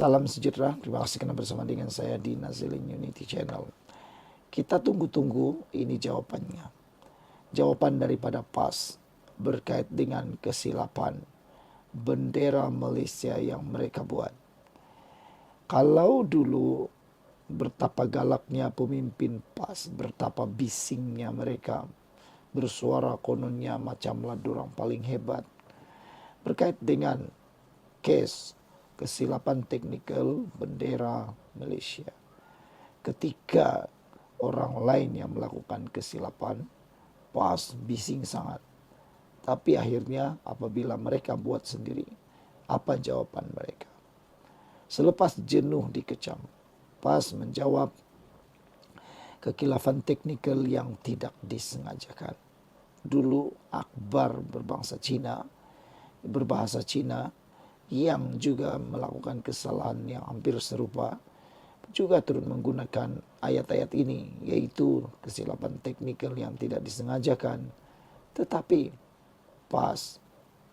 Salam sejahtera, terima kasih karena bersama dengan saya di Nazilin Unity Channel. Kita tunggu-tunggu ini jawabannya. Jawaban daripada PAS berkait dengan kesilapan bendera Malaysia yang mereka buat. Kalau dulu betapa galaknya pemimpin PAS, betapa bisingnya mereka, bersuara kononnya macamlah dorang paling hebat. Berkait dengan kes kesilapan teknikal bendera Malaysia. Ketika orang lain yang melakukan kesilapan, PAS bising sangat. Tapi akhirnya apabila mereka buat sendiri, apa jawaban mereka? Selepas jenuh dikecam, PAS menjawab kekilafan teknikal yang tidak disengajakan. Dulu Akbar berbahasa Cina yang juga melakukan kesalahan yang hampir serupa, juga turut menggunakan ayat-ayat ini, yaitu kesilapan teknikal yang tidak disengajakan. Tetapi PAS,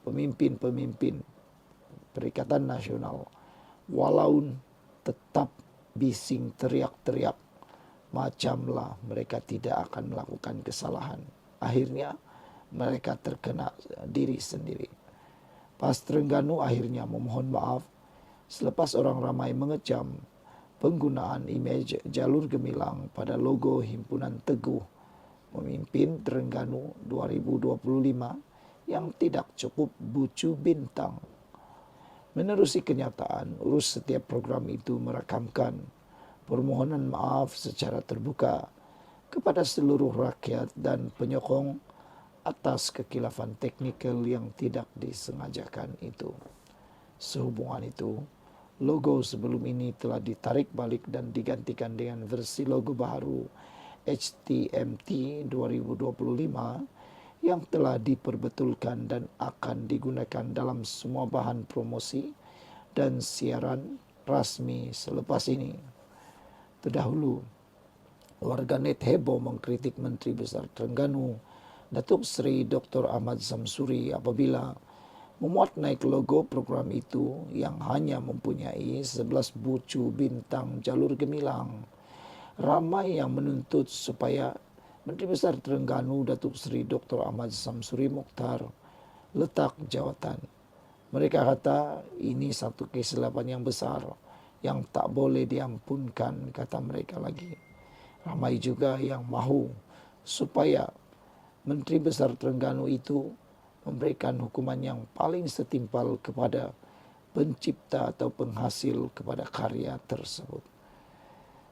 pemimpin-pemimpin Perikatan Nasional, walau tetap bising teriak-teriak, macamlah mereka tidak akan melakukan kesalahan. Akhirnya mereka terkena diri sendiri. PAS Terengganu akhirnya memohon maaf selepas orang ramai mengecam penggunaan imej jalur gemilang pada logo Himpunan Teguh Memimpin Terengganu 2025 yang tidak cukup bucu bintang. Menerusi kenyataan, urus setiap program itu merakamkan permohonan maaf secara terbuka kepada seluruh rakyat dan penyokong atas kekilafan teknikal yang tidak disengajakan itu. Sehubungan itu, logo sebelum ini telah ditarik balik dan digantikan dengan versi logo baru HTMT 2025 yang telah diperbetulkan dan akan digunakan dalam semua bahan promosi dan siaran rasmi selepas ini. Terdahulu, warganet heboh mengkritik Menteri Besar Terengganu Datuk Seri Dr. Ahmad Samsuri apabila memuat naik logo program itu yang hanya mempunyai 11 bucu bintang jalur gemilang. Ramai yang menuntut supaya Menteri Besar Terengganu Datuk Seri Dr. Ahmad Samsuri Mokhtar letak jawatan. Mereka kata ini satu kesilapan yang besar yang tak boleh diampunkan, kata mereka lagi. Ramai juga yang mahu supaya Menteri Besar Terengganu itu memberikan hukuman yang paling setimpal kepada pencipta atau penghasil kepada karya tersebut.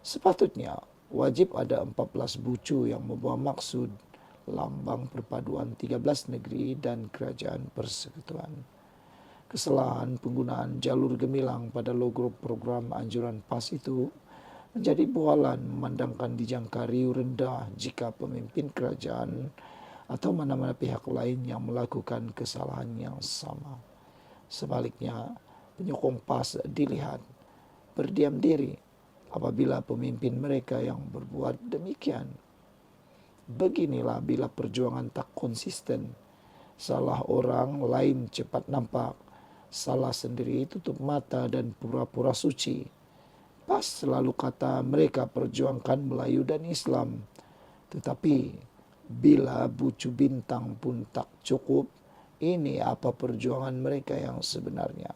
Sepatutnya wajib ada 14 bucu yang membawa maksud lambang perpaduan 13 negeri dan kerajaan persekutuan. Kesalahan penggunaan jalur gemilang pada logo program anjuran PAS itu menjadi bualan memandangkan dijangka riuh rendah jika pemimpin kerajaan atau mana-mana pihak lain yang melakukan kesalahan yang sama. Sebaliknya, penyokong PAS dilihat berdiam diri apabila pemimpin mereka yang berbuat demikian. Beginilah bila perjuangan tak konsisten, salah orang lain cepat nampak, salah sendiri tutup mata dan pura-pura suci. PAS selalu kata mereka perjuangkan Melayu dan Islam, tetapi bila bucu bintang pun tak cukup, ini apa perjuangan mereka yang sebenarnya?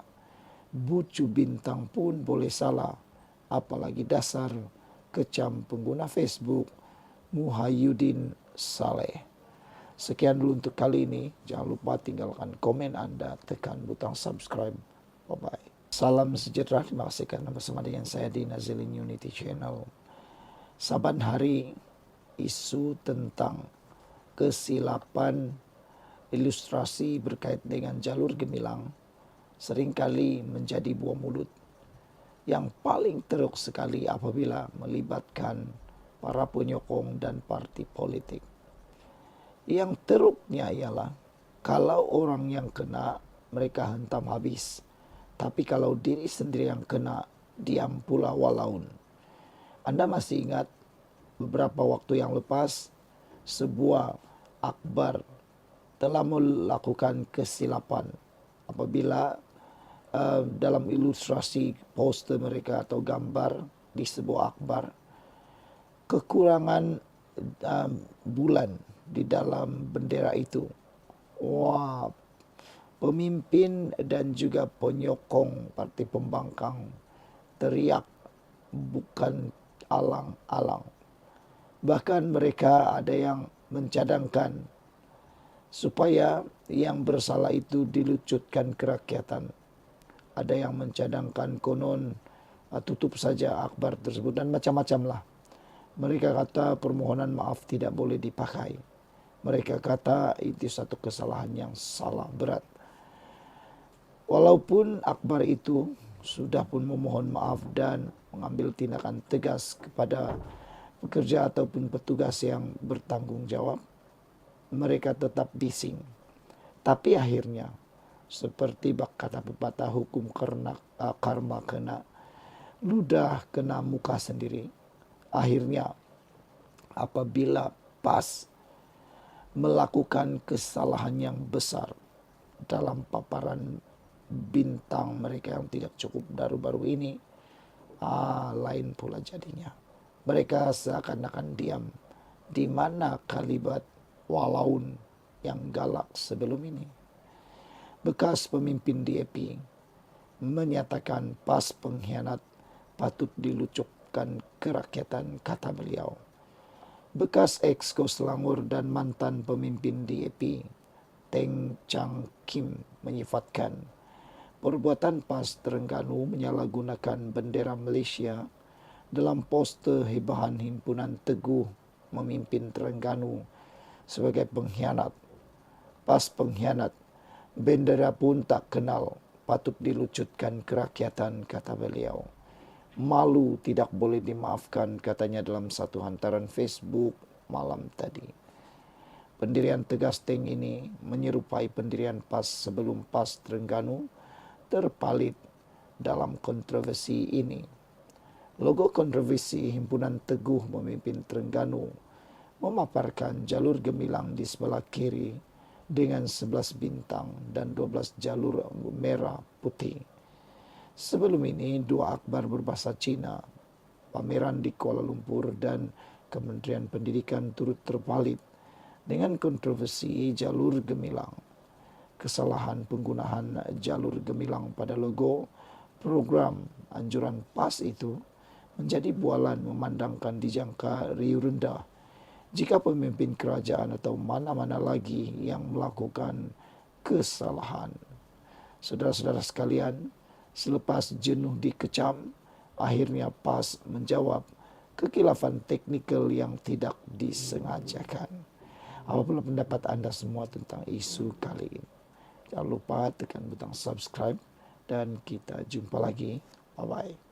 Bucu bintang pun boleh salah, apalagi dasar kecam pengguna Facebook Muhayudin Saleh. Sekian dulu untuk kali ini. Jangan lupa tinggalkan komen Anda, tekan butang subscribe. Bye-bye. Salam sejahtera, terima kasih karena bersama dengan saya di Nazilin Unity Channel. Saban hari isu tentang kesilapan ilustrasi berkait dengan jalur gemilang seringkali menjadi buah mulut. Yang paling teruk sekali apabila melibatkan para penyokong dan parti politik. Yang teruknya ialah kalau orang yang kena mereka hentam habis. Tapi kalau diri sendiri yang kena, diam pula walaun. Anda masih ingat beberapa waktu yang lepas sebuah Akbar telah melakukan kesilapan apabila dalam ilustrasi poster mereka atau gambar di sebuah akhbar, kekurangan bulan di dalam bendera itu. Wah, pemimpin dan juga penyokong parti pembangkang teriak bukan alang-alang. Bahkan mereka ada yang mencadangkan supaya yang bersalah itu dilucutkan kerakyatan. Ada yang mencadangkan konon tutup saja akhbar tersebut dan macam-macam lah. Mereka kata permohonan maaf tidak boleh dipakai. Mereka kata itu satu kesalahan yang salah berat. Walaupun akhbar itu sudah pun memohon maaf dan mengambil tindakan tegas kepada pekerja ataupun petugas yang bertanggung jawab, mereka tetap bising. Tapi akhirnya, seperti kata pepatah, hukum karma kena ludah kena muka sendiri. Akhirnya apabila PAS melakukan kesalahan yang besar dalam paparan bintang mereka yang tidak cukup baru-baru ini, lain pula jadinya. Mereka seakan-akan diam. Di mana kalibat walaun yang galak sebelum ini? Bekas pemimpin DAP menyatakan PAS pengkhianat patut dilucupkan kerakyatan, kata beliau. Bekas Exco Selangor dan mantan pemimpin DAP Teng Chang Kim menyifatkan perbuatan PAS Terengganu menyalahgunakan bendera Malaysia dalam poster hebahan himpunan Teguh memimpin Terengganu sebagai pengkhianat. PAS pengkhianat, bendera pun tak kenal, patut dilucutkan kerakyatan, kata beliau. Malu tidak boleh dimaafkan, katanya dalam satu hantaran Facebook malam tadi. Pendirian tegas Teng ini menyerupai pendirian PAS sebelum PAS Terengganu terpalit dalam kontroversi ini. Logo kontroversi himpunan Teguh memimpin Terengganu memaparkan jalur gemilang di sebelah kiri dengan 11 bintang dan 12 jalur merah putih. Sebelum ini, dua akhbar berbahasa Cina, pameran di Kuala Lumpur dan Kementerian Pendidikan turut terpalit dengan kontroversi jalur gemilang. Kesalahan penggunaan jalur gemilang pada logo program anjuran PAS itu menjadi bualan memandangkan dijangka riuh rendah jika pemimpin kerajaan atau mana-mana lagi yang melakukan kesalahan. Saudara-saudara sekalian, selepas jenuh dikecam, akhirnya PAS menjawab kekilafan teknikal yang tidak disengajakan. Apapun pendapat anda semua tentang isu kali ini, jangan lupa tekan butang subscribe dan kita jumpa lagi. Bye-bye.